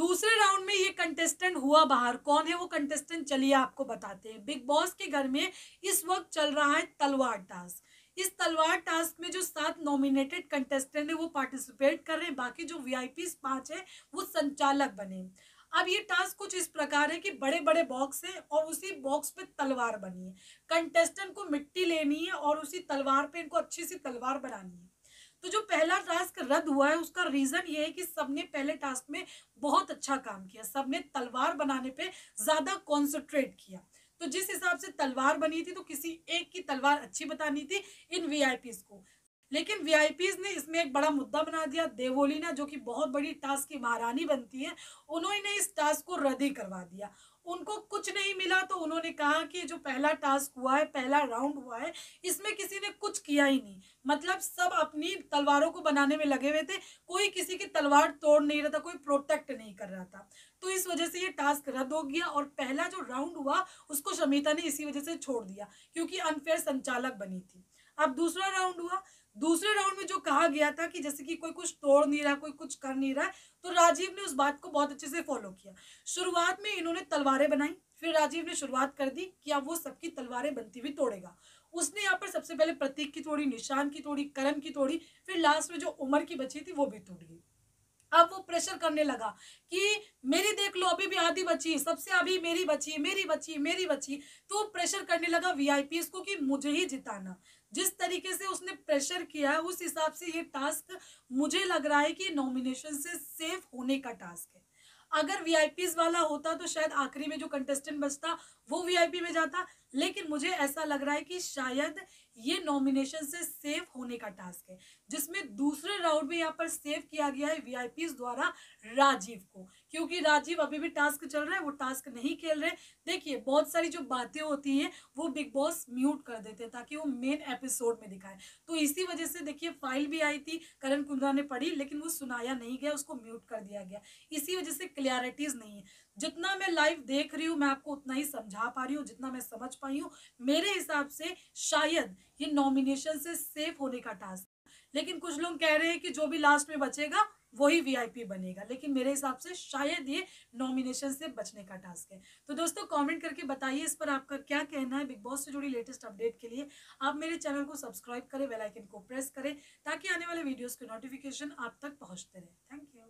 दूसरे राउंड में ये कंटेस्टेंट हुआ बाहर। कौन है वो कंटेस्टेंट, चलिए आपको बताते हैं। बिग बॉस के घर में इस वक्त चल रहा है तलवार टास्क। इस तलवार टास्क में जो 7 नॉमिनेटेड कंटेस्टेंट है वो पार्टिसिपेट कर रहे हैं, बाकी जो वीआईपी 5 है वो संचालक बने। अब ये टास्क कुछ इस प्रकार है कि बड़े बड़े बॉक्स है और उसी बॉक्स पे तलवार बनी है। कंटेस्टेंट को मिट्टी लेनी है और उसी तलवार पे इनको अच्छी सी तलवार बनानी है। तो जो पहला टास्क रद्द हुआ है उसका रीजन ये है कि सबने पहले टास्क में बहुत अच्छा काम किया, सबने तलवार बनाने पे ज्यादा कॉन्सेंट्रेट किया। तो जिस हिसाब से तलवार बनी थी तो किसी एक की तलवार अच्छी बतानी थी इन वीआईपीज को। लेकिन वीआईपीज ने इसमें एक बड़ा मुद्दा बना दिया। देवोलीना जो कि बहुत बड़ी टास्क की महारानी बनती है, उन्होंने इस टास्क को रद्द ही करवा दिया। उनको कुछ नहीं मिला तो उन्होंने कहा कि जो पहला टास्क हुआ है, पहला राउंड हुआ है, इसमें किसी ने कुछ किया ही नहीं। मतलब सब अपनी तलवारों को बनाने में लगे हुए थे, कोई किसी की तलवार तोड़ नहीं रहा था, कोई प्रोटेक्ट नहीं कर रहा था। तो इस वजह से ये टास्क रद्द हो गया और पहला जो राउंड हुआ उसको शमिता ने इसी वजह से छोड़ दिया, क्योंकि अनफेयर संचालक बनी थी। अब दूसरा राउंड हुआ। दूसरे राउंड में जो कहा गया था कि जैसे कि कोई कुछ तोड़ नहीं रहा, कोई कुछ कर नहीं रहा है, तो राजीव ने उस बात को बहुत अच्छे से फॉलो किया। शुरुआत में इन्होंने तलवारें बनाई, फिर राजीव ने शुरुआत कर दी कि अब वो सबकी तलवारें बनती हुई तोड़ेगा। उसने यहाँ पर सबसे पहले प्रतीक की तोड़ी, निशान की तोड़ी, करण की तोड़ी, फिर लास्ट में जो उमर की बची थी वो भी टूट गई। अब वो प्रेशर करने लगा कि मेरी देख लो अभी भी आधी बची, सबसे अभी मेरी बची, मेरी बची, मेरी बची। तो वो प्रेशर करने लगा वीआईपीएस को कि मुझे ही जिताना। जिस तरीके से उसने प्रेशर किया उस हिसाब से ये टास्क मुझे लग रहा है कि नॉमिनेशन से सेफ होने का टास्क है। अगर वीआईपीज वाला होता तो शायद आखिरी में जो कंटेस्टेंट बचता वो वीआईपी में जाता। लेकिन मुझे ऐसा लग रहा है कि शायद ये नॉमिनेशन से सेफ होने का टास्क है, जिसमें दूसरे राउंड में यहाँ पर सेव किया गया है वीआईपीज द्वारा राजीव को, क्योंकि राजीव अभी भी टास्क चल रहा है, वो टास्क नहीं खेल रहे। देखिए बहुत सारी जो बातें होती हैं वो बिग बॉस म्यूट कर देते हैं ताकि वो मेन एपिसोड में दिखाए। तो इसी वजह से देखिए फाइल भी आई थी, करण कुंद्रा ने पढ़ी लेकिन वो सुनाया नहीं गया, उसको म्यूट कर दिया गया। इसी वजह से क्लियरिटीज नहीं है। जितना मैं लाइव देख रही हूँ मैं आपको उतना ही समझा पा रही हूँ, जितना मैं समझ पाई हूँ। मेरे हिसाब से शायद ये नॉमिनेशन से सेफ होने का टास्क, लेकिन कुछ लोग कह रहे हैं कि जो भी लास्ट में बचेगा वही वीआईपी बनेगा। लेकिन मेरे हिसाब से शायद ये नॉमिनेशन से बचने का टास्क है। तो दोस्तों कमेंट करके बताइए इस पर आपका क्या कहना है। बिग बॉस से जुड़ी लेटेस्ट अपडेट के लिए आप मेरे चैनल को सब्सक्राइब करें, बेल आइकन को प्रेस करें ताकि आने वाले वीडियोस के नोटिफिकेशन आप तक पहुंचते रहे। Thank you.